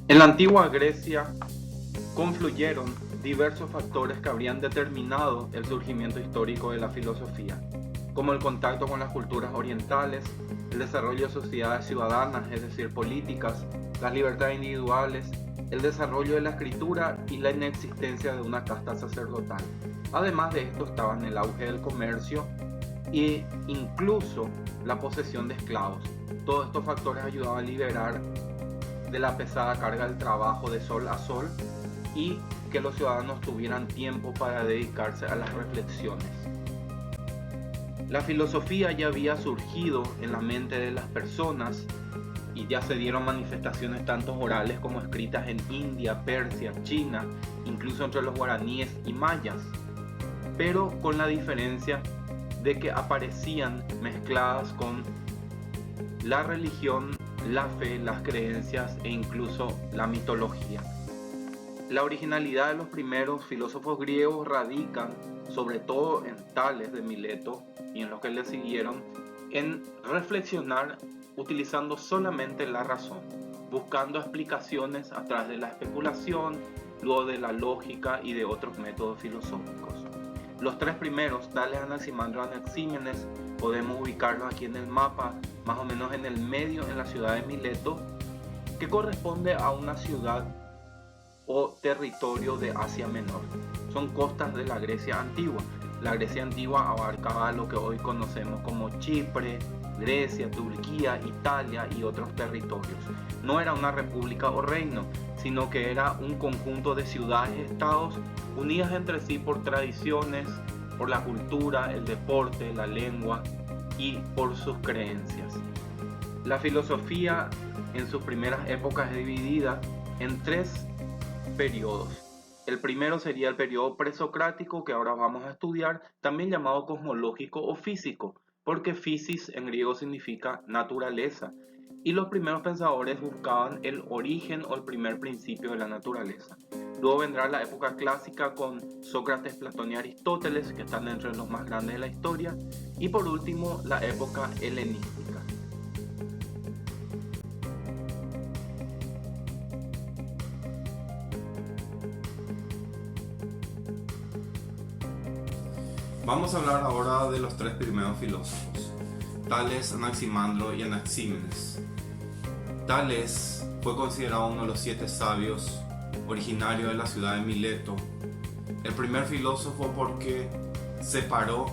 En la antigua Grecia confluyeron diversos factores que habrían determinado el surgimiento histórico de la filosofía, como el contacto con las culturas orientales, el desarrollo de sociedades ciudadanas, es decir, políticas, las libertades individuales, el desarrollo de la escritura y la inexistencia de una casta sacerdotal. Además de esto estaban el auge del comercio e incluso la posesión de esclavos. Todos estos factores ayudaban a liberar de la pesada carga del trabajo de sol a sol y que los ciudadanos tuvieran tiempo para dedicarse a las reflexiones. La filosofía ya había surgido en la mente de las personas y ya se dieron manifestaciones tanto orales como escritas en India, Persia, China, incluso entre los guaraníes y mayas, pero con la diferencia de que aparecían mezcladas con la religión, la fe, las creencias e incluso la mitología. La originalidad de los primeros filósofos griegos radican, sobre todo en Tales de Mileto y en los que le siguieron, en reflexionar utilizando solamente la razón, buscando explicaciones a través de la especulación, luego de la lógica y de otros métodos filosóficos. Los tres primeros, Tales, Anaximandro y Anaxímenes, podemos ubicarlos aquí en el mapa, más o menos en el medio, en la ciudad de Mileto, que corresponde a una ciudad o territorio de Asia Menor. Son costas de la Grecia antigua. La Grecia antigua abarcaba lo que hoy conocemos como Chipre, Grecia, Turquía, Italia y otros territorios. No era una república o reino, sino que era un conjunto de ciudades-estados unidas entre sí por tradiciones, por la cultura, el deporte, la lengua y por sus creencias. La filosofía en sus primeras épocas es dividida en tres periodos. El primero sería el periodo presocrático, que ahora vamos a estudiar, también llamado cosmológico o físico, porque physis en griego significa naturaleza, y los primeros pensadores buscaban el origen o el primer principio de la naturaleza. Luego vendrá la época clásica con Sócrates, Platón y Aristóteles, que están entre los más grandes de la historia, y por último la época helenística. Vamos a hablar ahora de los tres primeros filósofos, Tales, Anaximandro y Anaxímenes. Tales fue considerado uno de los 7 sabios originario de la ciudad de Mileto. El primer filósofo porque separó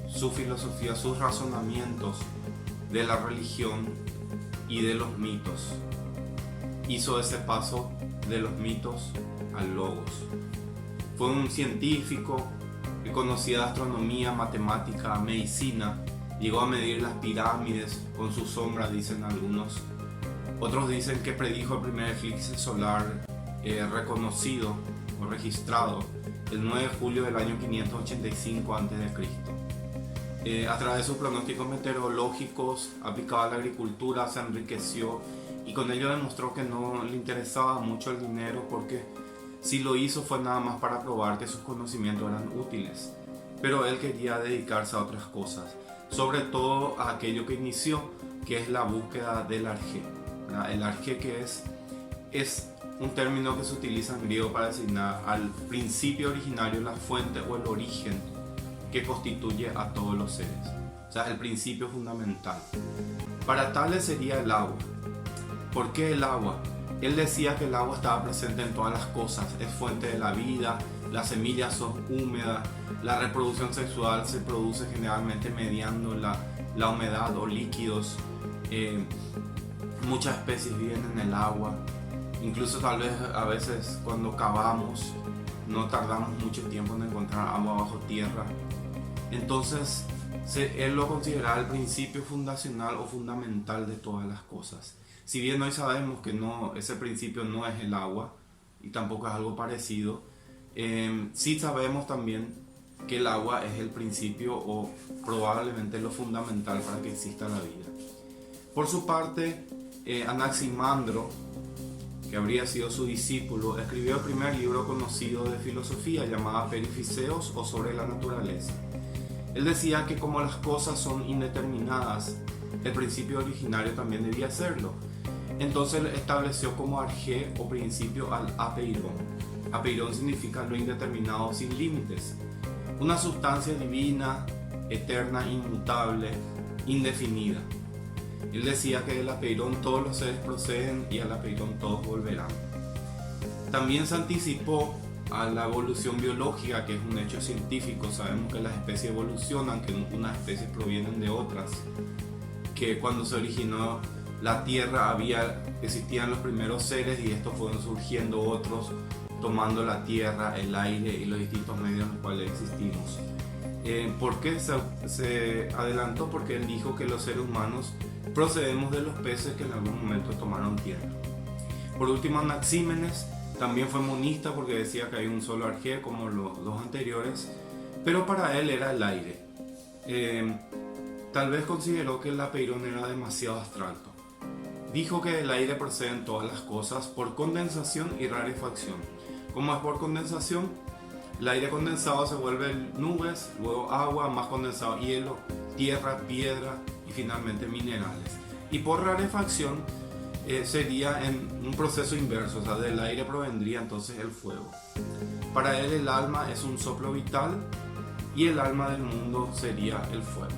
su filosofía, sus razonamientos de la religión y de los mitos. Hizo ese paso de los mitos al logos. Fue un científico que conocía astronomía, matemática, medicina. Llegó a medir las pirámides con su sombra, dicen algunos. Otros dicen que predijo el primer eclipse solar reconocido o registrado el 9 de julio del año 585 a.C. A través de sus pronósticos meteorológicos aplicado a la agricultura, se enriqueció y con ello demostró que no le interesaba mucho el dinero, porque si lo hizo fue nada más para probar que sus conocimientos eran útiles. Pero él quería dedicarse a otras cosas, sobre todo a aquello que inició, que es la búsqueda del arjé. El arjé, que es un término que se utiliza en griego para designar al principio originario, la fuente o el origen que constituye a todos los seres. O sea, el principio fundamental. Para Tales sería el agua. ¿Por qué el agua? Él decía que el agua estaba presente en todas las cosas, es fuente de la vida, las semillas son húmedas, la reproducción sexual se produce generalmente mediando la humedad o líquidos. Muchas especies viven en el agua, incluso tal vez a veces cuando cavamos no tardamos mucho tiempo en encontrar agua bajo tierra. Entonces él lo consideraba el principio fundacional o fundamental de todas las cosas. Si bien hoy sabemos que ese principio no es el agua y tampoco es algo parecido, sí sabemos también que el agua es el principio o probablemente lo fundamental para que exista la vida. Por su parte, Anaximandro, que habría sido su discípulo, escribió el primer libro conocido de filosofía llamado Perifiseos o sobre la naturaleza. Él decía que como las cosas son indeterminadas, el principio originario también debía serlo. Entonces estableció como arjé o principio al apeirón. Apeirón significa lo indeterminado sin límites, una sustancia divina, eterna, inmutable, indefinida. Él decía que del apeirón todos los seres proceden y al apeirón todos volverán. También se anticipó a la evolución biológica, que es un hecho científico. Sabemos que las especies evolucionan, que unas especies provienen de otras, que cuando se originó la Tierra existían los primeros seres y estos fueron surgiendo otros, tomando la Tierra, el aire y los distintos medios en los cuales existimos. ¿Por qué se adelantó? Porque él dijo que los seres humanos procedemos de los peces que en algún momento tomaron tierra. Por último, Anaxímenes también fue monista porque decía que hay un solo arjé como los dos anteriores, pero para él era el aire. Tal vez consideró que el apeirón era demasiado abstracto. Dijo que del aire proceden todas las cosas por condensación y rarefacción. ¿Cómo es por condensación? El aire condensado se vuelve nubes, luego agua, más condensado hielo, tierra, piedra y finalmente minerales. Y por rarefacción sería en un proceso inverso, o sea, del aire provendría entonces el fuego. Para él el alma es un soplo vital y el alma del mundo sería el fuego.